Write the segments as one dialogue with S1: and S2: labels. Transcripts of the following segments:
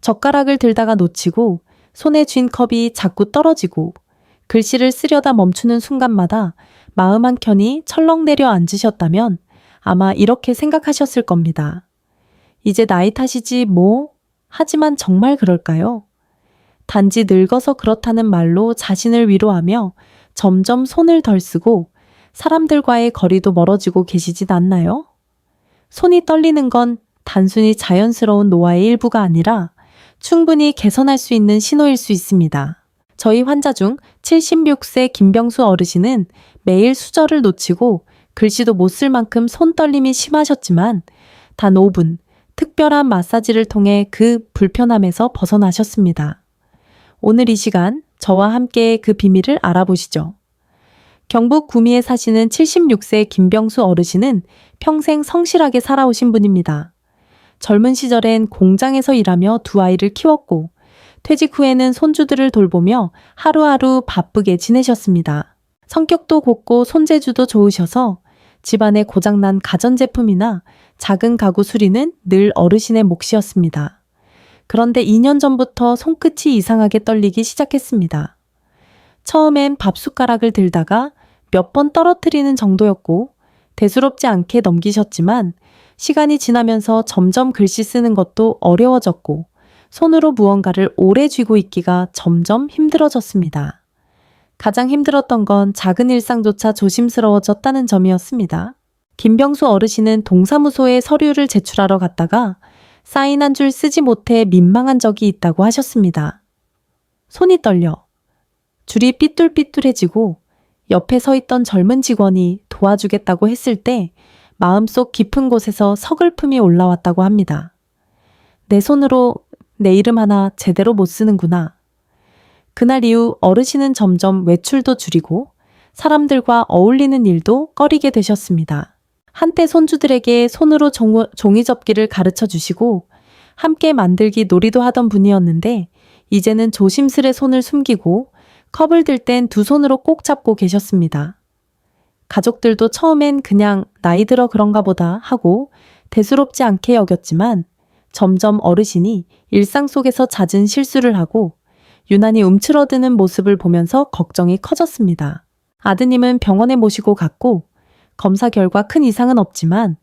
S1: 젓가락을 들다가 놓치고 손에 쥔 컵이 자꾸 떨어지고 글씨를 쓰려다 멈추는 순간마다 마음 한켠이 철렁 내려앉으셨다면 아마 이렇게 생각하셨을 겁니다. 이제 나이 탓이지 뭐. 하지만 정말 그럴까요? 단지 늙어서 그렇다는 말로 자신을 위로하며 점점 손을 덜 쓰고 사람들과의 거리도 멀어지고 계시진 않나요? 손이 떨리는 건 단순히 자연스러운 노화의 일부가 아니라 충분히 개선할 수 있는 신호일 수 있습니다. 저희 환자 중 76세 김병수 어르신은 매일 수저를 놓치고 글씨도 못 쓸 만큼 손떨림이 심하셨지만 단 5분 특별한 마사지를 통해 그 불편함에서 벗어나셨습니다. 오늘 이 시간 저와 함께 그 비밀을 알아보시죠. 경북 구미에 사시는 76세 김병수 어르신은 평생 성실하게 살아오신 분입니다. 젊은 시절엔 공장에서 일하며 두 아이를 키웠고 퇴직 후에는 손주들을 돌보며 하루하루 바쁘게 지내셨습니다. 성격도 곱고 손재주도 좋으셔서 집안에 고장난 가전제품이나 작은 가구 수리는 늘 어르신의 몫이었습니다. 그런데 2년 전부터 손끝이 이상하게 떨리기 시작했습니다. 처음엔 밥숟가락을 들다가 몇 번 떨어뜨리는 정도였고 대수롭지 않게 넘기셨지만 시간이 지나면서 점점 글씨 쓰는 것도 어려워졌고 손으로 무언가를 오래 쥐고 있기가 점점 힘들어졌습니다. 가장 힘들었던 건 작은 일상조차 조심스러워졌다는 점이었습니다. 김병수 어르신은 동사무소에 서류를 제출하러 갔다가 사인 한 줄 쓰지 못해 민망한 적이 있다고 하셨습니다. 손이 떨려 줄이 삐뚤삐뚤해지고 옆에 서 있던 젊은 직원이 도와주겠다고 했을 때 마음속 깊은 곳에서 서글픔이 올라왔다고 합니다. 내 손으로 내 이름 하나 제대로 못 쓰는구나. 그날 이후 어르신은 점점 외출도 줄이고 사람들과 어울리는 일도 꺼리게 되셨습니다. 한때 손주들에게 손으로 종이 접기를 가르쳐 주시고 함께 만들기 놀이도 하던 분이었는데 이제는 조심스레 손을 숨기고 컵을 들 땐 두 손으로 꼭 잡고 계셨습니다. 가족들도 처음엔 그냥 나이 들어 그런가 보다 하고 대수롭지 않게 여겼지만 점점 어르신이 일상 속에서 잦은 실수를 하고 유난히 움츠러드는 모습을 보면서 걱정이 커졌습니다. 아드님은 병원에 모시고 갔고 검사 결과 큰 이상은 없지만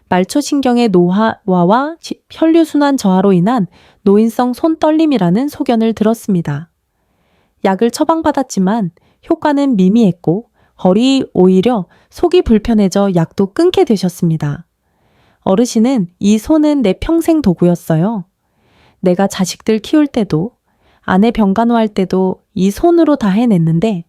S1: 말초신경의 노화와 혈류순환 저하로 인한 노인성 손떨림이라는 소견을 들었습니다. 약을 처방받았지만 효과는 미미했고 오히려 속이 불편해져 약도 끊게 되셨습니다. 어르신은 이 손은 내 평생 도구였어요. 내가 자식들 키울 때도 아내 병간호할 때도 이 손으로 다 해냈는데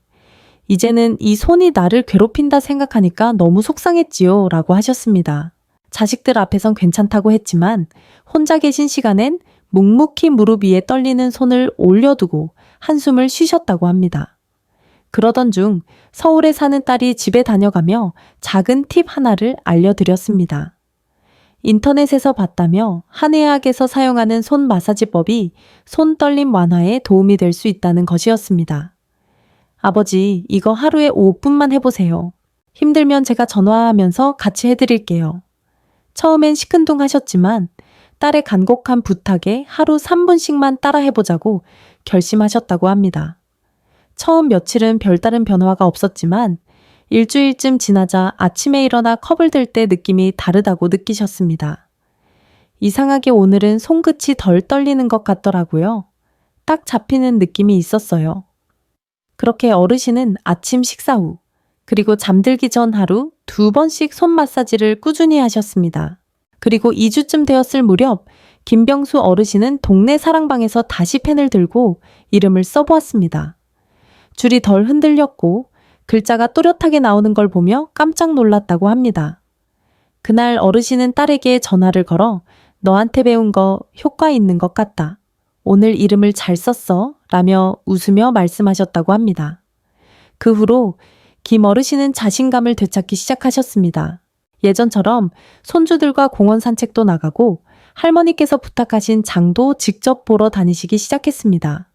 S1: 이제는 이 손이 나를 괴롭힌다 생각하니까 너무 속상했지요 라고 하셨습니다. 자식들 앞에선 괜찮다고 했지만 혼자 계신 시간엔 묵묵히 무릎 위에 떨리는 손을 올려두고 한숨을 쉬셨다고 합니다. 그러던 중 서울에 사는 딸이 집에 다녀가며 작은 팁 하나를 알려드렸습니다. 인터넷에서 봤다며 한의학에서 사용하는 손 마사지법이 손 떨림 완화에 도움이 될 수 있다는 것이었습니다. 아버지, 이거 하루에 5분만 해보세요. 힘들면 제가 전화하면서 같이 해드릴게요. 처음엔 시큰둥하셨지만 딸의 간곡한 부탁에 하루 3분씩만 따라 해보자고 결심하셨다고 합니다. 처음 며칠은 별다른 변화가 없었지만 일주일쯤 지나자 아침에 일어나 컵을 들 때 느낌이 다르다고 느끼셨습니다. 이상하게 오늘은 손끝이 덜 떨리는 것 같더라고요. 딱 잡히는 느낌이 있었어요. 그렇게 어르신은 아침 식사 후 그리고 잠들기 전 하루 2번씩 손 마사지를 꾸준히 하셨습니다. 그리고 2주쯤 되었을 무렵 김병수 어르신은 동네 사랑방에서 다시 펜을 들고 이름을 써보았습니다. 줄이 덜 흔들렸고 글자가 또렷하게 나오는 걸 보며 깜짝 놀랐다고 합니다. 그날 어르신은 딸에게 전화를 걸어 너한테 배운 거 효과 있는 것 같다. 오늘 이름을 잘 썼어 라며 웃으며 말씀하셨다고 합니다. 그 후로 김 어르신은 자신감을 되찾기 시작하셨습니다. 예전처럼 손주들과 공원 산책도 나가고 할머니께서 부탁하신 장도 직접 보러 다니시기 시작했습니다.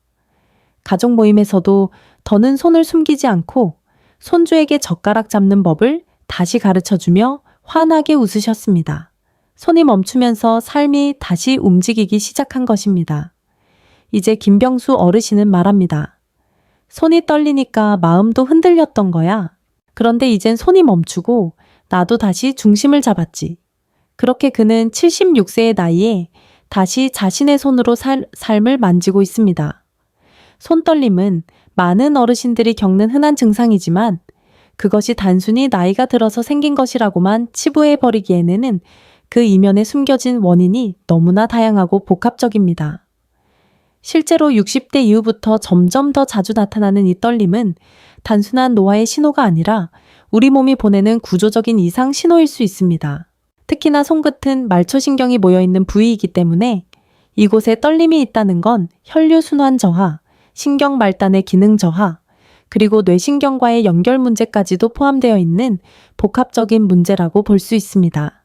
S1: 가족 모임에서도 더는 손을 숨기지 않고 손주에게 젓가락 잡는 법을 다시 가르쳐주며 환하게 웃으셨습니다. 손이 멈추면서 삶이 다시 움직이기 시작한 것입니다. 이제 김병수 어르신은 말합니다. 손이 떨리니까 마음도 흔들렸던 거야. 그런데 이젠 손이 멈추고 나도 다시 중심을 잡았지. 그렇게 그는 76세의 나이에 다시 자신의 손으로 삶을 만지고 있습니다. 손떨림은 많은 어르신들이 겪는 흔한 증상이지만 그것이 단순히 나이가 들어서 생긴 것이라고만 치부해버리기에는 그 이면에 숨겨진 원인이 너무나 다양하고 복합적입니다. 실제로 60대 이후부터 점점 더 자주 나타나는 이 떨림은 단순한 노화의 신호가 아니라 우리 몸이 보내는 구조적인 이상 신호일 수 있습니다. 특히나 손끝은 말초신경이 모여있는 부위이기 때문에 이곳에 떨림이 있다는 건 혈류순환 저하, 신경 말단의 기능 저하, 그리고 뇌신경과의 연결 문제까지도 포함되어 있는 복합적인 문제라고 볼 수 있습니다.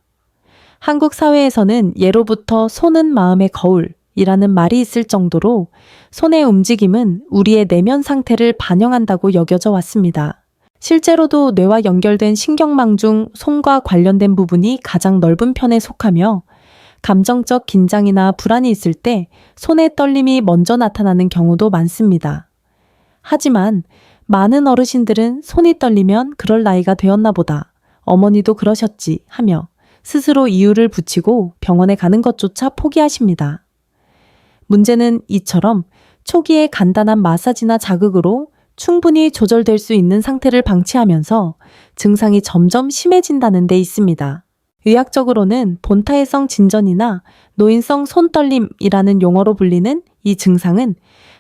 S1: 한국 사회에서는 예로부터 손은 마음의 거울이라는 말이 있을 정도로 손의 움직임은 우리의 내면 상태를 반영한다고 여겨져 왔습니다. 실제로도 뇌와 연결된 신경망 중 손과 관련된 부분이 가장 넓은 편에 속하며 감정적 긴장이나 불안이 있을 때 손의 떨림이 먼저 나타나는 경우도 많습니다. 하지만 많은 어르신들은 손이 떨리면 그럴 나이가 되었나 보다, 어머니도 그러셨지 하며 스스로 이유를 붙이고 병원에 가는 것조차 포기하십니다. 문제는 이처럼 초기에 간단한 마사지나 자극으로 충분히 조절될 수 있는 상태를 방치하면서 증상이 점점 심해진다는 데 있습니다. 의학적으로는 본타해성 진전이나 노인성 손떨림이라는 용어로 불리는 이 증상은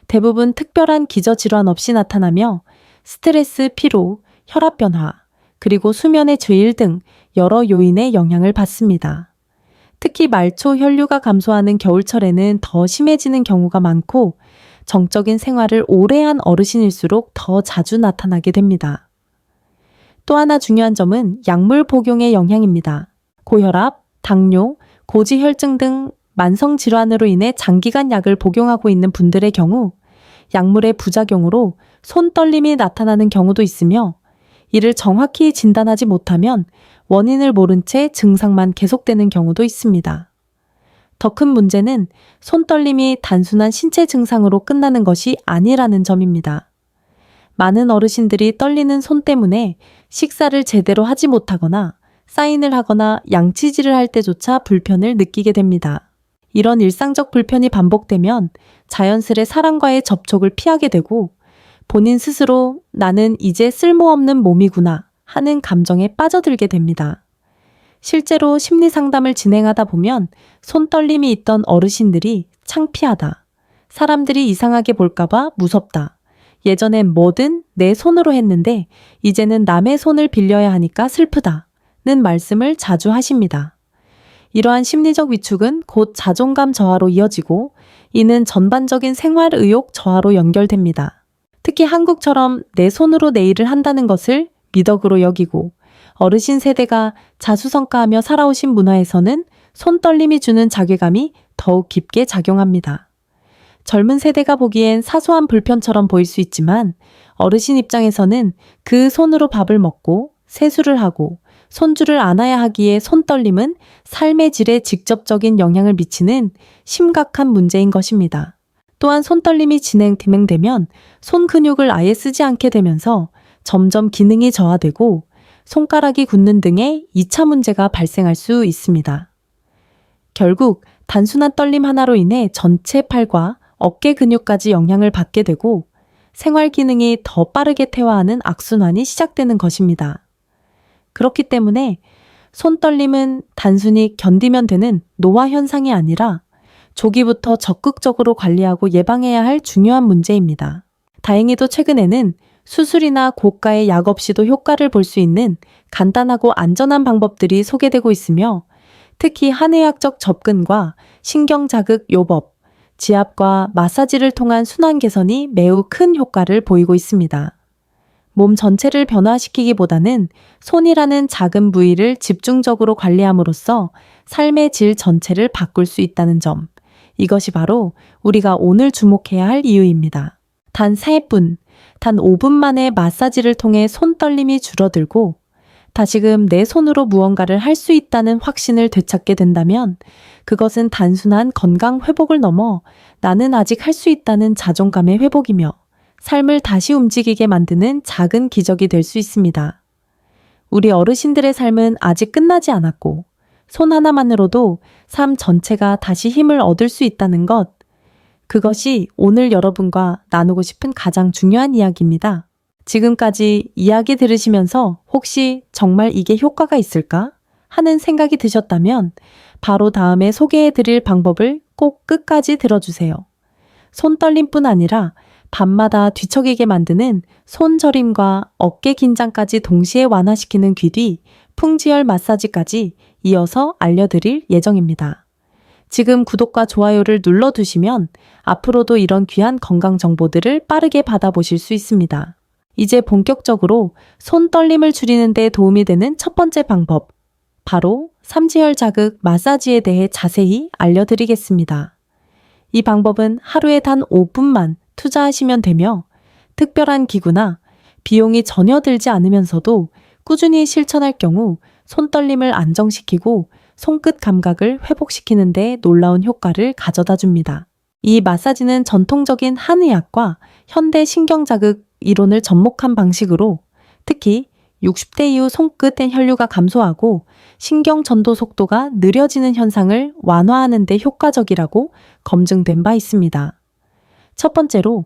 S1: 대부분 특별한 기저질환 없이 나타나며 스트레스, 피로, 혈압 변화, 그리고 수면의 저일 등 여러 요인의 영향을 받습니다. 특히 말초 혈류가 감소하는 겨울철에는 더 심해지는 경우가 많고 정적인 생활을 오래 한 어르신일수록 더 자주 나타나게 됩니다. 또 하나 중요한 점은 약물 복용의 영향입니다. 고혈압, 당뇨, 고지혈증 등 만성 질환으로 인해 장기간 약을 복용하고 있는 분들의 경우 약물의 부작용으로 손떨림이 나타나는 경우도 있으며 이를 정확히 진단하지 못하면 원인을 모른 채 증상만 계속되는 경우도 있습니다. 더 큰 문제는 손떨림이 단순한 신체 증상으로 끝나는 것이 아니라는 점입니다. 많은 어르신들이 떨리는 손 때문에 식사를 제대로 하지 못하거나 사인을 하거나 양치질을 할 때조차 불편을 느끼게 됩니다. 이런 일상적 불편이 반복되면 자연스레 사람과의 접촉을 피하게 되고 본인 스스로 나는 이제 쓸모없는 몸이구나 하는 감정에 빠져들게 됩니다. 실제로 심리 상담을 진행하다 보면 손떨림이 있던 어르신들이 창피하다, 사람들이 이상하게 볼까봐 무섭다, 예전엔 뭐든 내 손으로 했는데 이제는 남의 손을 빌려야 하니까 슬프다는 말씀을 자주 하십니다. 이러한 심리적 위축은 곧 자존감 저하로 이어지고 이는 전반적인 생활 의욕 저하로 연결됩니다. 특히 한국처럼 내 손으로 내 일을 한다는 것을 미덕으로 여기고 어르신 세대가 자수성가하며 살아오신 문화에서는 손떨림이 주는 자괴감이 더욱 깊게 작용합니다. 젊은 세대가 보기엔 사소한 불편처럼 보일 수 있지만 어르신 입장에서는 그 손으로 밥을 먹고 세수를 하고 손주를 안아야 하기에 손떨림은 삶의 질에 직접적인 영향을 미치는 심각한 문제인 것입니다. 또한 손떨림이 진행되면 손 근육을 아예 쓰지 않게 되면서 점점 기능이 저하되고 손가락이 굳는 등의 2차 문제가 발생할 수 있습니다. 결국 단순한 떨림 하나로 인해 전체 팔과 어깨 근육까지 영향을 받게 되고 생활 기능이 더 빠르게 퇴화하는 악순환이 시작되는 것입니다. 그렇기 때문에 손떨림은 단순히 견디면 되는 노화 현상이 아니라 조기부터 적극적으로 관리하고 예방해야 할 중요한 문제입니다. 다행히도 최근에는 수술이나 고가의 약 없이도 효과를 볼 수 있는 간단하고 안전한 방법들이 소개되고 있으며 특히 한의학적 접근과 신경자극 요법, 지압과 마사지를 통한 순환 개선이 매우 큰 효과를 보이고 있습니다. 몸 전체를 변화시키기보다는 손이라는 작은 부위를 집중적으로 관리함으로써 삶의 질 전체를 바꿀 수 있다는 점, 이것이 바로 우리가 오늘 주목해야 할 이유입니다. 단 3분, 단 5분 만에 마사지를 통해 손떨림이 줄어들고 다시금 내 손으로 무언가를 할 수 있다는 확신을 되찾게 된다면 그것은 단순한 건강 회복을 넘어 나는 아직 할 수 있다는 자존감의 회복이며 삶을 다시 움직이게 만드는 작은 기적이 될 수 있습니다. 우리 어르신들의 삶은 아직 끝나지 않았고 손 하나만으로도 삶 전체가 다시 힘을 얻을 수 있다는 것, 그것이 오늘 여러분과 나누고 싶은 가장 중요한 이야기입니다. 지금까지 이야기 들으시면서 혹시 정말 이게 효과가 있을까 하는 생각이 드셨다면 바로 다음에 소개해 드릴 방법을 꼭 끝까지 들어주세요. 손떨림뿐 아니라 밤마다 뒤척이게 만드는 손저림과 어깨 긴장까지 동시에 완화시키는 귀뒤, 풍지열 마사지까지 이어서 알려드릴 예정입니다. 지금 구독과 좋아요를 눌러두시면 앞으로도 이런 귀한 건강 정보들을 빠르게 받아보실 수 있습니다. 이제 본격적으로 손떨림을 줄이는 데 도움이 되는 첫 번째 방법, 바로 삼지혈 자극 마사지에 대해 자세히 알려드리겠습니다. 이 방법은 하루에 단 5분만 투자하시면 되며 특별한 기구나 비용이 전혀 들지 않으면서도 꾸준히 실천할 경우 손떨림을 안정시키고 손끝 감각을 회복시키는 데 놀라운 효과를 가져다 줍니다. 이 마사지는 전통적인 한의학과 현대 신경자극 이론을 접목한 방식으로 특히 60대 이후 손끝의 혈류가 감소하고 신경 전도 속도가 느려지는 현상을 완화하는 데 효과적이라고 검증된 바 있습니다. 첫 번째로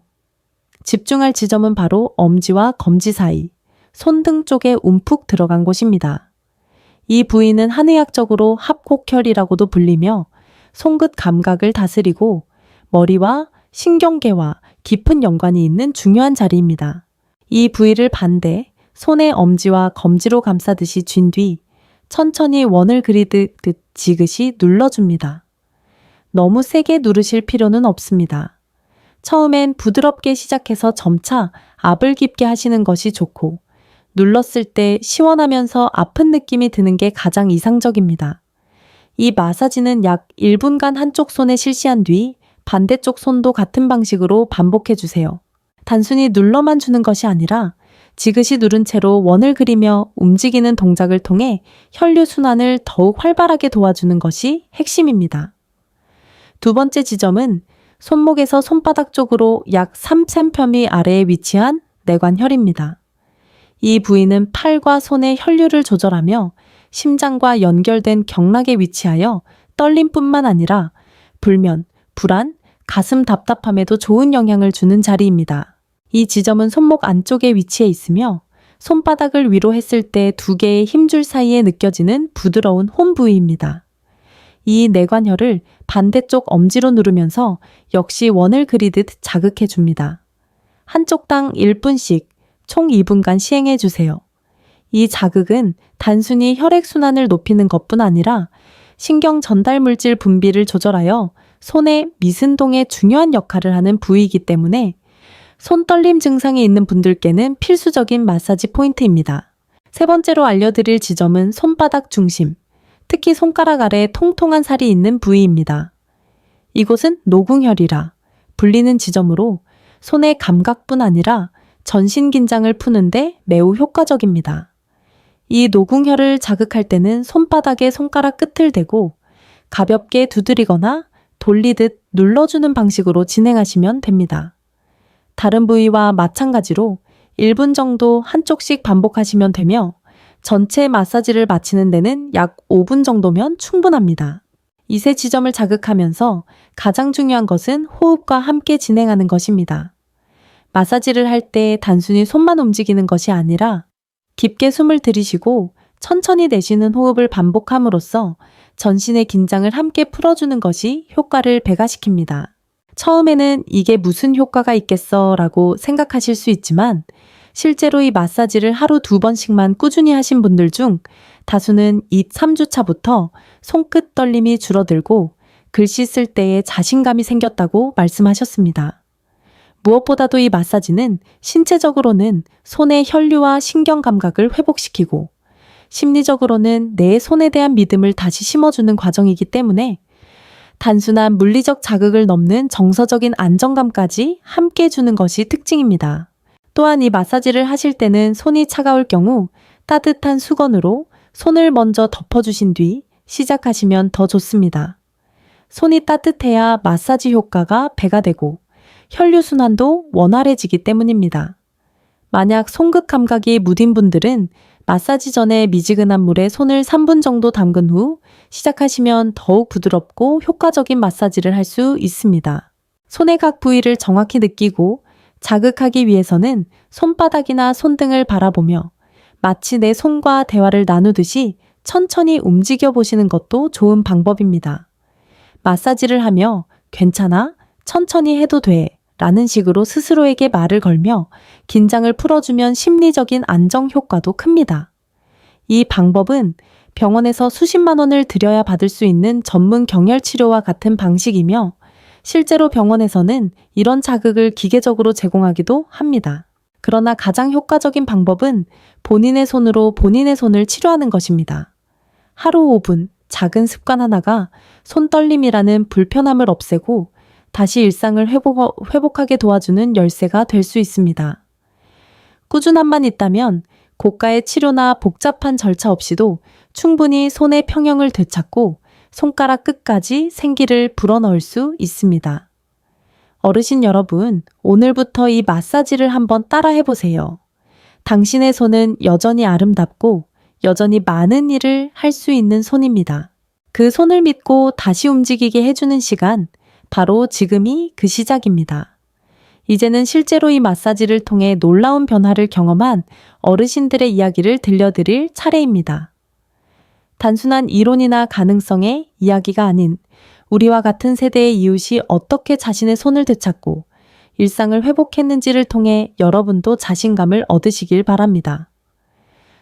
S1: 집중할 지점은 바로 엄지와 검지 사이, 손등 쪽에 움푹 들어간 곳입니다. 이 부위는 한의학적으로 합곡혈이라고도 불리며 손끝 감각을 다스리고 머리와 신경계와 깊은 연관이 있는 중요한 자리입니다. 이 부위를 반대 손의 엄지와 검지로 감싸듯이 쥔 뒤 천천히 원을 그리듯 지그시 눌러줍니다. 너무 세게 누르실 필요는 없습니다. 처음엔 부드럽게 시작해서 점차 압을 깊게 하시는 것이 좋고 눌렀을 때 시원하면서 아픈 느낌이 드는 게 가장 이상적입니다. 이 마사지는 약 1분간 한쪽 손에 실시한 뒤 반대쪽 손도 같은 방식으로 반복해 주세요. 단순히 눌러만 주는 것이 아니라 지그시 누른 채로 원을 그리며 움직이는 동작을 통해 혈류 순환을 더욱 활발하게 도와주는 것이 핵심입니다. 두 번째 지점은 손목에서 손바닥 쪽으로 약 3cm 아래에 위치한 내관혈입니다. 이 부위는 팔과 손의 혈류를 조절하며 심장과 연결된 경락에 위치하여 떨림뿐만 아니라 불면, 불안, 가슴 답답함에도 좋은 영향을 주는 자리입니다. 이 지점은 손목 안쪽에 위치해 있으며 손바닥을 위로 했을 때 두 개의 힘줄 사이에 느껴지는 부드러운 홈 부위입니다. 이 내관혈을 반대쪽 엄지로 누르면서 역시 원을 그리듯 자극해 줍니다. 한쪽당 1분씩 총 2분간 시행해 주세요. 이 자극은 단순히 혈액순환을 높이는 것뿐 아니라 신경 전달 물질 분비를 조절하여 손의 미순동에 중요한 역할을 하는 부위이기 때문에 손떨림 증상이 있는 분들께는 필수적인 마사지 포인트입니다. 세 번째로 알려드릴 지점은 손바닥 중심, 특히 손가락 아래 통통한 살이 있는 부위입니다. 이곳은 노궁혈이라 불리는 지점으로 손의 감각뿐 아니라 전신 긴장을 푸는데 매우 효과적입니다. 이 노궁혈을 자극할 때는 손바닥에 손가락 끝을 대고 가볍게 두드리거나 돌리듯 눌러주는 방식으로 진행하시면 됩니다. 다른 부위와 마찬가지로 1분 정도 한쪽씩 반복하시면 되며 전체 마사지를 마치는 데는 약 5분 정도면 충분합니다. 이 세 지점을 자극하면서 가장 중요한 것은 호흡과 함께 진행하는 것입니다. 마사지를 할 때 단순히 손만 움직이는 것이 아니라 깊게 숨을 들이쉬고 천천히 내쉬는 호흡을 반복함으로써 전신의 긴장을 함께 풀어주는 것이 효과를 배가시킵니다. 처음에는 이게 무슨 효과가 있겠어 라고 생각하실 수 있지만 실제로 이 마사지를 하루 2번씩만 꾸준히 하신 분들 중 다수는 이 3주 차부터 손끝 떨림이 줄어들고 글씨 쓸 때에 자신감이 생겼다고 말씀하셨습니다. 무엇보다도 이 마사지는 신체적으로는 손의 혈류와 신경 감각을 회복시키고 심리적으로는 내 손에 대한 믿음을 다시 심어주는 과정이기 때문에 단순한 물리적 자극을 넘는 정서적인 안정감까지 함께 주는 것이 특징입니다. 또한 이 마사지를 하실 때는 손이 차가울 경우 따뜻한 수건으로 손을 먼저 덮어주신 뒤 시작하시면 더 좋습니다. 손이 따뜻해야 마사지 효과가 배가 되고 혈류순환도 원활해지기 때문입니다. 만약 손끝 감각이 무딘 분들은 마사지 전에 미지근한 물에 손을 3분 정도 담근 후 시작하시면 더욱 부드럽고 효과적인 마사지를 할 수 있습니다. 손의 각 부위를 정확히 느끼고 자극하기 위해서는 손바닥이나 손등을 바라보며 마치 내 손과 대화를 나누듯이 천천히 움직여 보시는 것도 좋은 방법입니다. 마사지를 하며 괜찮아? 천천히 해도 돼. 라는 식으로 스스로에게 말을 걸며 긴장을 풀어주면 심리적인 안정 효과도 큽니다. 이 방법은 병원에서 수십만 원을 들여야 받을 수 있는 전문 경혈 치료와 같은 방식이며 실제로 병원에서는 이런 자극을 기계적으로 제공하기도 합니다. 그러나 가장 효과적인 방법은 본인의 손으로 본인의 손을 치료하는 것입니다. 하루 5분 작은 습관 하나가 손떨림이라는 불편함을 없애고 다시 일상을 회복하게 도와주는 열쇠가 될 수 있습니다. 꾸준함만 있다면 고가의 치료나 복잡한 절차 없이도 충분히 손의 평형을 되찾고 손가락 끝까지 생기를 불어넣을 수 있습니다. 어르신 여러분, 오늘부터 이 마사지를 한번 따라 해보세요. 당신의 손은 여전히 아름답고 여전히 많은 일을 할 수 있는 손입니다. 그 손을 믿고 다시 움직이게 해주는 시간, 바로 지금이 그 시작입니다. 이제는 실제로 이 마사지를 통해 놀라운 변화를 경험한 어르신들의 이야기를 들려드릴 차례입니다. 단순한 이론이나 가능성의 이야기가 아닌 우리와 같은 세대의 이웃이 어떻게 자신의 손을 되찾고 일상을 회복했는지를 통해 여러분도 자신감을 얻으시길 바랍니다.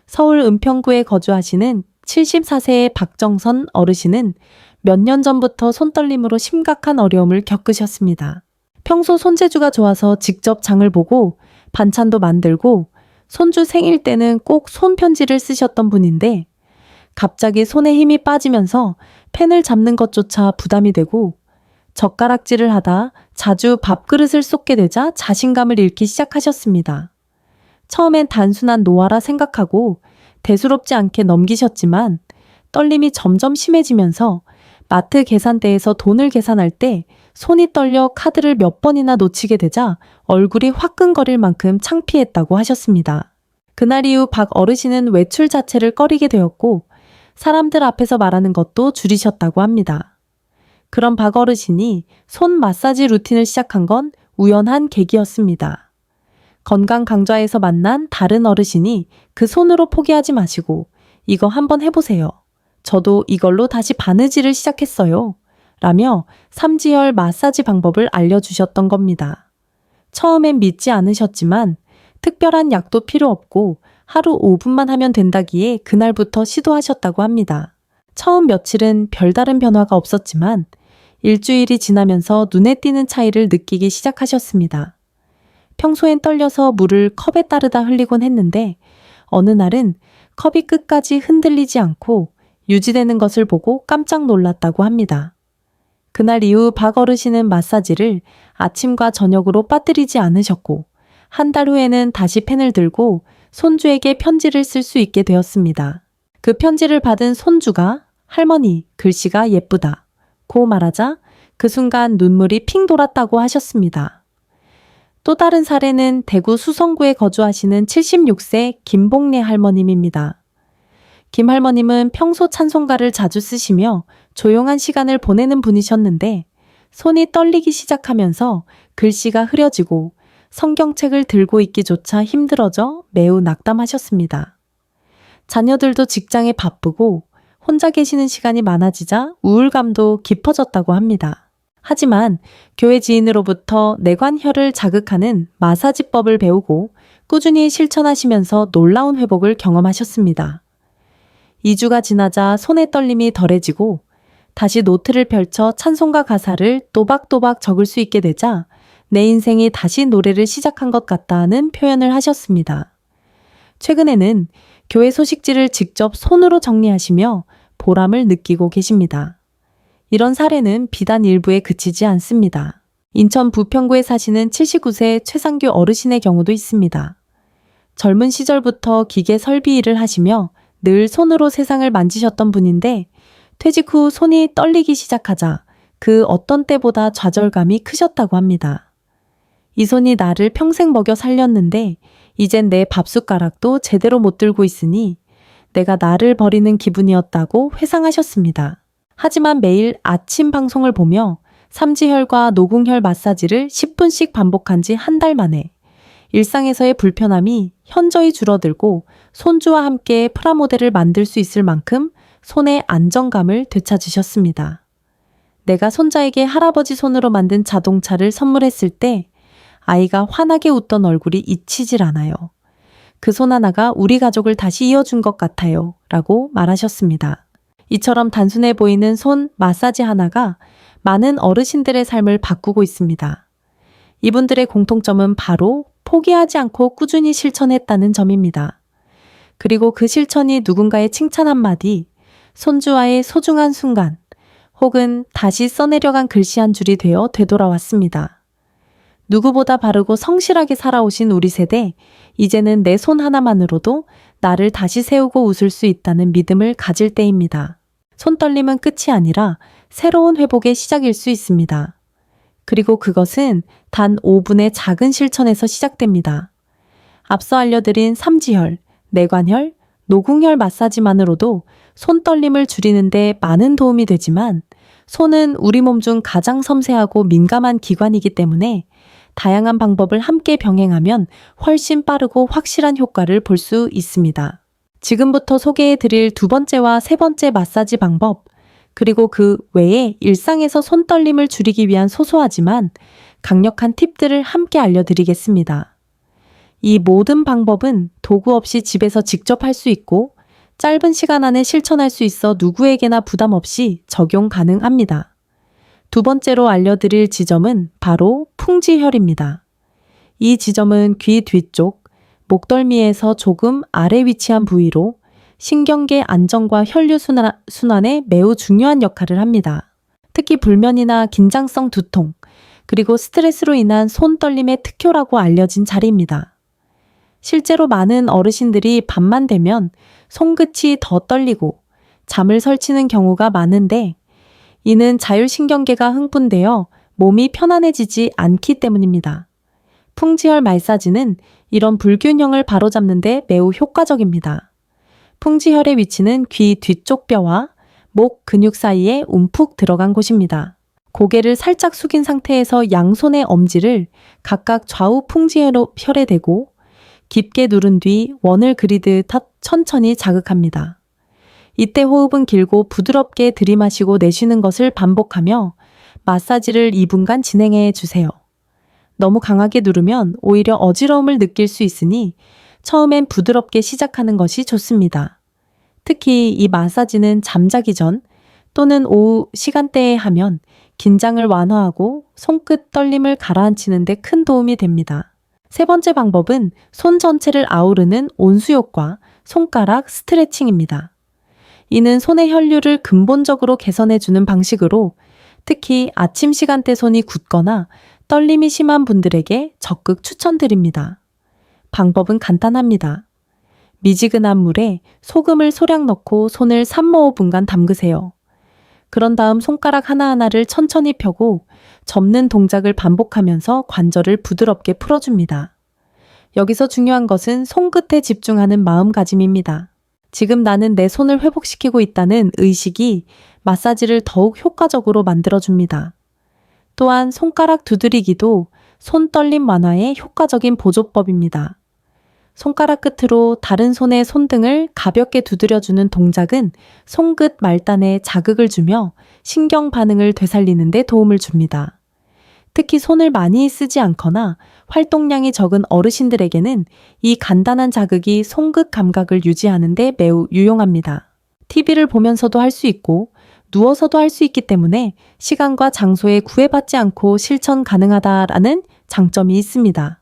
S1: 서울 은평구에 거주하시는 74세의 박정선 어르신은 몇 년 전부터 손떨림으로 심각한 어려움을 겪으셨습니다. 평소 손재주가 좋아서 직접 장을 보고 반찬도 만들고 손주 생일 때는 꼭 손편지를 쓰셨던 분인데 갑자기 손에 힘이 빠지면서 펜을 잡는 것조차 부담이 되고 젓가락질을 하다 자주 밥그릇을 쏟게 되자 자신감을 잃기 시작하셨습니다. 처음엔 단순한 노화라 생각하고 대수롭지 않게 넘기셨지만 떨림이 점점 심해지면서 마트 계산대에서 돈을 계산할 때 손이 떨려 카드를 몇 번이나 놓치게 되자 얼굴이 화끈거릴 만큼 창피했다고 하셨습니다. 그날 이후 박 어르신은 외출 자체를 꺼리게 되었고 사람들 앞에서 말하는 것도 줄이셨다고 합니다. 그런 박 어르신이 손 마사지 루틴을 시작한 건 우연한 계기였습니다. 건강 강좌에서 만난 다른 어르신이 그 손으로 포기하지 마시고 이거 한번 해보세요. 저도 이걸로 다시 바느질을 시작했어요. 라며 삼지혈 마사지 방법을 알려주셨던 겁니다. 처음엔 믿지 않으셨지만 특별한 약도 필요 없고 하루 5분만 하면 된다기에 그날부터 시도하셨다고 합니다. 처음 며칠은 별다른 변화가 없었지만 일주일이 지나면서 눈에 띄는 차이를 느끼기 시작하셨습니다. 평소엔 떨려서 물을 컵에 따르다 흘리곤 했는데 어느 날은 컵이 끝까지 흔들리지 않고 유지되는 것을 보고 깜짝 놀랐다고 합니다. 그날 이후 박 어르신은 마사지를 아침과 저녁으로 빠뜨리지 않으셨고 한 달 후에는 다시 펜을 들고 손주에게 편지를 쓸 수 있게 되었습니다. 그 편지를 받은 손주가 할머니, 글씨가 예쁘다 고 말하자 그 순간 눈물이 핑 돌았다고 하셨습니다. 또 다른 사례는 대구 수성구에 거주하시는 76세 김봉래 할머님입니다. 김 할머님은 평소 찬송가를 자주 쓰시며 조용한 시간을 보내는 분이셨는데 손이 떨리기 시작하면서 글씨가 흐려지고 성경책을 들고 있기조차 힘들어져 매우 낙담하셨습니다. 자녀들도 직장에 바쁘고 혼자 계시는 시간이 많아지자 우울감도 깊어졌다고 합니다. 하지만 교회 지인으로부터 내관혈을 자극하는 마사지법을 배우고 꾸준히 실천하시면서 놀라운 회복을 경험하셨습니다. 2주가 지나자 손의 떨림이 덜해지고 다시 노트를 펼쳐 찬송가 가사를 또박또박 적을 수 있게 되자 내 인생이 다시 노래를 시작한 것 같다는 표현을 하셨습니다. 최근에는 교회 소식지를 직접 손으로 정리하시며 보람을 느끼고 계십니다. 이런 사례는 비단 일부에 그치지 않습니다. 인천 부평구에 사시는 79세 최상규 어르신의 경우도 있습니다. 젊은 시절부터 기계 설비 일을 하시며 늘 손으로 세상을 만지셨던 분인데 퇴직 후 손이 떨리기 시작하자 그 어떤 때보다 좌절감이 크셨다고 합니다. 이 손이 나를 평생 먹여 살렸는데 이젠 내 밥숟가락도 제대로 못 들고 있으니 내가 나를 버리는 기분이었다고 회상하셨습니다. 하지만 매일 아침 방송을 보며 삼지혈과 노궁혈 마사지를 10분씩 반복한 지 한 달 만에 일상에서의 불편함이 현저히 줄어들고 손주와 함께 프라모델을 만들 수 있을 만큼 손의 안정감을 되찾으셨습니다. 내가 손자에게 할아버지 손으로 만든 자동차를 선물했을 때 아이가 환하게 웃던 얼굴이 잊히질 않아요. 그 손 하나가 우리 가족을 다시 이어준 것 같아요. 라고 말하셨습니다. 이처럼 단순해 보이는 손 마사지 하나가 많은 어르신들의 삶을 바꾸고 있습니다. 이분들의 공통점은 바로 포기하지 않고 꾸준히 실천했다는 점입니다. 그리고 그 실천이 누군가의 칭찬 한마디, 손주와의 소중한 순간, 혹은 다시 써내려간 글씨 한 줄이 되어 되돌아왔습니다. 누구보다 바르고 성실하게 살아오신 우리 세대, 이제는 내 손 하나만으로도 나를 다시 세우고 웃을 수 있다는 믿음을 가질 때입니다. 손떨림은 끝이 아니라 새로운 회복의 시작일 수 있습니다. 그리고 그것은 단 5분의 작은 실천에서 시작됩니다. 앞서 알려드린 삼지혈, 내관혈, 노궁혈 마사지만으로도 손떨림을 줄이는 데 많은 도움이 되지만 손은 우리 몸 중 가장 섬세하고 민감한 기관이기 때문에 다양한 방법을 함께 병행하면 훨씬 빠르고 확실한 효과를 볼 수 있습니다. 지금부터 소개해드릴 두 번째와 세 번째 마사지 방법, 그리고 그 외에 일상에서 손떨림을 줄이기 위한 소소하지만 강력한 팁들을 함께 알려드리겠습니다. 이 모든 방법은 도구 없이 집에서 직접 할 수 있고 짧은 시간 안에 실천할 수 있어 누구에게나 부담 없이 적용 가능합니다. 두 번째로 알려드릴 지점은 바로 풍지혈입니다. 이 지점은 귀 뒤쪽, 목덜미에서 조금 아래 위치한 부위로 신경계 안정과 혈류 순환에 매우 중요한 역할을 합니다. 특히 불면이나 긴장성 두통, 그리고 스트레스로 인한 손떨림의 특효라고 알려진 자리입니다. 실제로 많은 어르신들이 밤만 되면 손끝이 더 떨리고 잠을 설치는 경우가 많은데 이는 자율신경계가 흥분되어 몸이 편안해지지 않기 때문입니다. 풍지혈 마사지는 이런 불균형을 바로잡는 데 매우 효과적입니다. 풍지혈의 위치는 귀 뒤쪽 뼈와 목 근육 사이에 움푹 들어간 곳입니다. 고개를 살짝 숙인 상태에서 양손의 엄지를 각각 좌우 풍지혈에 대고 깊게 누른 뒤 원을 그리듯 천천히 자극합니다. 이때 호흡은 길고 부드럽게 들이마시고 내쉬는 것을 반복하며 마사지를 2분간 진행해 주세요. 너무 강하게 누르면 오히려 어지러움을 느낄 수 있으니 처음엔 부드럽게 시작하는 것이 좋습니다. 특히 이 마사지는 잠자기 전 또는 오후 시간대에 하면 긴장을 완화하고 손끝 떨림을 가라앉히는 데 큰 도움이 됩니다. 세 번째 방법은 손 전체를 아우르는 온수욕과 손가락 스트레칭입니다. 이는 손의 혈류를 근본적으로 개선해주는 방식으로 특히 아침 시간대 손이 굳거나 떨림이 심한 분들에게 적극 추천드립니다. 방법은 간단합니다. 미지근한 물에 소금을 소량 넣고 손을 3~5분간 담그세요. 그런 다음 손가락 하나하나를 천천히 펴고 접는 동작을 반복하면서 관절을 부드럽게 풀어줍니다. 여기서 중요한 것은 손끝에 집중하는 마음가짐입니다. 지금 나는 내 손을 회복시키고 있다는 의식이 마사지를 더욱 효과적으로 만들어줍니다. 또한 손가락 두드리기도 손떨림 완화에 효과적인 보조법입니다. 손가락 끝으로 다른 손의 손등을 가볍게 두드려주는 동작은 손끝 말단에 자극을 주며 신경 반응을 되살리는 데 도움을 줍니다. 특히 손을 많이 쓰지 않거나 활동량이 적은 어르신들에게는 이 간단한 자극이 손끝 감각을 유지하는 데 매우 유용합니다. TV를 보면서도 할 수 있고 누워서도 할 수 있기 때문에 시간과 장소에 구애받지 않고 실천 가능하다라는 장점이 있습니다.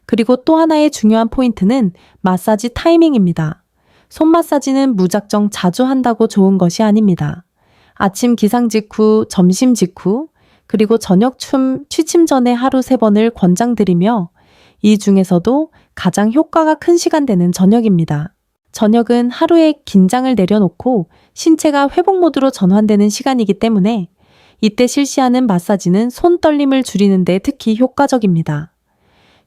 S1: 그리고 또 하나의 중요한 포인트는 마사지 타이밍입니다. 손 마사지는 무작정 자주 한다고 좋은 것이 아닙니다. 아침 기상 직후, 점심 직후, 그리고 저녁 취침 전에 하루 3번을 권장드리며 이 중에서도 가장 효과가 큰 시간대는 저녁입니다. 저녁은 하루의 긴장을 내려놓고 신체가 회복 모드로 전환되는 시간이기 때문에 이때 실시하는 마사지는 손 떨림을 줄이는 데 특히 효과적입니다.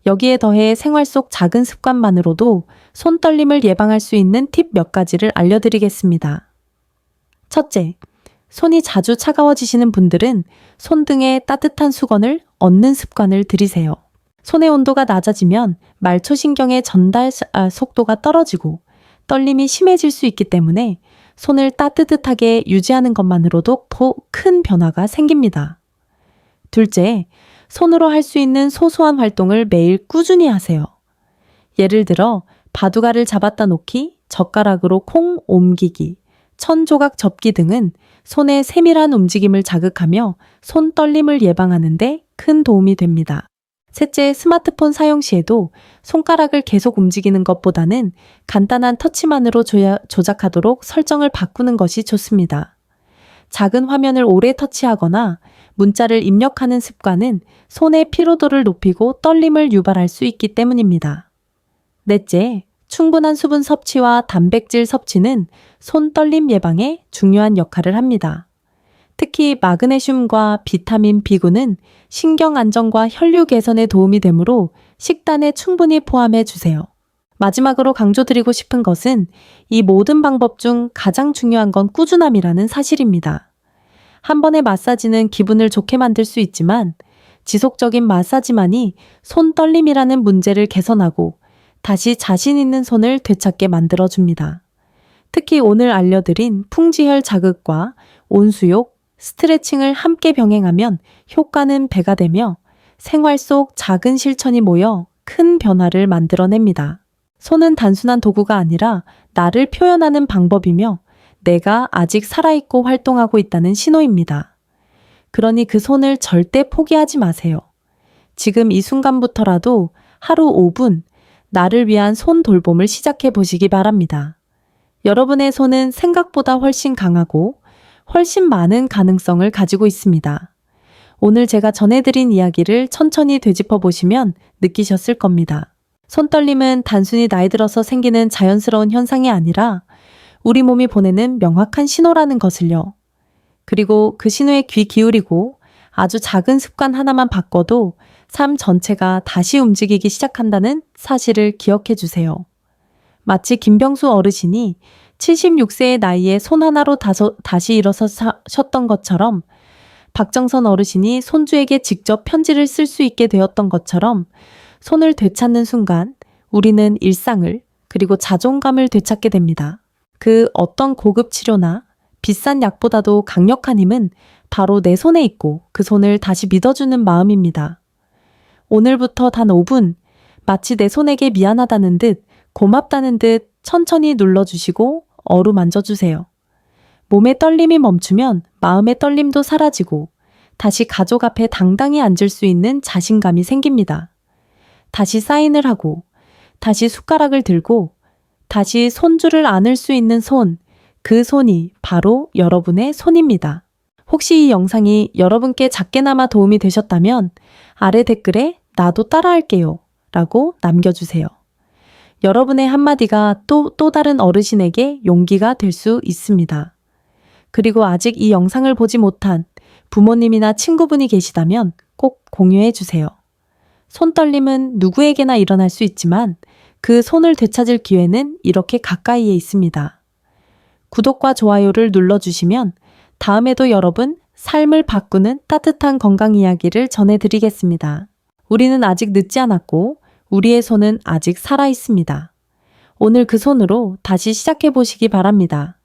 S1: 여기에 더해 생활 속 작은 습관만으로도 손 떨림을 예방할 수 있는 팁 몇 가지를 알려드리겠습니다. 첫째, 손이 자주 차가워지시는 분들은 손등에 따뜻한 수건을 얹는 습관을 들이세요. 손의 온도가 낮아지면 말초신경의 전달 속도가 떨어지고 떨림이 심해질 수 있기 때문에 손을 따뜻하게 유지하는 것만으로도 큰 변화가 생깁니다. 둘째, 손으로 할 수 있는 소소한 활동을 매일 꾸준히 하세요. 예를 들어 바둑알을 잡았다 놓기, 젓가락으로 콩 옮기기, 천조각 접기 등은 손의 세밀한 움직임을 자극하며 손 떨림을 예방하는 데 큰 도움이 됩니다. 셋째, 스마트폰 사용 시에도 손가락을 계속 움직이는 것보다는 간단한 터치만으로 조작하도록 설정을 바꾸는 것이 좋습니다. 작은 화면을 오래 터치하거나 문자를 입력하는 습관은 손의 피로도를 높이고 떨림을 유발할 수 있기 때문입니다. 넷째, 충분한 수분 섭취와 단백질 섭취는 손 떨림 예방에 중요한 역할을 합니다. 특히 마그네슘과 비타민 B군은 신경 안정과 혈류 개선에 도움이 되므로 식단에 충분히 포함해 주세요. 마지막으로 강조드리고 싶은 것은 이 모든 방법 중 가장 중요한 건 꾸준함이라는 사실입니다. 한 번의 마사지는 기분을 좋게 만들 수 있지만 지속적인 마사지만이 손 떨림이라는 문제를 개선하고 다시 자신 있는 손을 되찾게 만들어줍니다. 특히 오늘 알려드린 풍지혈 자극과 온수욕, 스트레칭을 함께 병행하면 효과는 배가 되며 생활 속 작은 실천이 모여 큰 변화를 만들어냅니다. 손은 단순한 도구가 아니라 나를 표현하는 방법이며 내가 아직 살아있고 활동하고 있다는 신호입니다. 그러니 그 손을 절대 포기하지 마세요. 지금 이 순간부터라도 하루 5분 나를 위한 손 돌봄을 시작해 보시기 바랍니다. 여러분의 손은 생각보다 훨씬 강하고 훨씬 많은 가능성을 가지고 있습니다. 오늘 제가 전해드린 이야기를 천천히 되짚어 보시면 느끼셨을 겁니다. 손떨림은 단순히 나이 들어서 생기는 자연스러운 현상이 아니라 우리 몸이 보내는 명확한 신호라는 것을요. 그리고 그 신호에 귀 기울이고 아주 작은 습관 하나만 바꿔도 삶 전체가 다시 움직이기 시작한다는 사실을 기억해 주세요. 마치 김병수 어르신이 76세의 나이에 손 하나로 다시 일어서셨던 것처럼 박정선 어르신이 손주에게 직접 편지를 쓸 수 있게 되었던 것처럼 손을 되찾는 순간 우리는 일상을 그리고 자존감을 되찾게 됩니다. 그 어떤 고급 치료나 비싼 약보다도 강력한 힘은 바로 내 손에 있고 그 손을 다시 믿어주는 마음입니다. 오늘부터 단 5분 마치 내 손에게 미안하다는 듯 고맙다는 듯 천천히 눌러주시고 어루만져주세요. 몸의 떨림이 멈추면 마음의 떨림도 사라지고 다시 가족 앞에 당당히 앉을 수 있는 자신감이 생깁니다. 다시 사인을 하고 다시 숟가락을 들고 다시 손줄을 안을 수 있는 손, 그 손이 바로 여러분의 손입니다. 혹시 이 영상이 여러분께 작게나마 도움이 되셨다면 아래 댓글에 나도 따라할게요 라고 남겨주세요. 여러분의 한마디가 또 다른 어르신에게 용기가 될 수 있습니다. 그리고 아직 이 영상을 보지 못한 부모님이나 친구분이 계시다면 꼭 공유해 주세요. 손떨림은 누구에게나 일어날 수 있지만 그 손을 되찾을 기회는 이렇게 가까이에 있습니다. 구독과 좋아요를 눌러주시면 다음에도 여러분 삶을 바꾸는 따뜻한 건강 이야기를 전해드리겠습니다. 우리는 아직 늦지 않았고 우리의 손은 아직 살아 있습니다. 오늘 그 손으로 다시 시작해 보시기 바랍니다.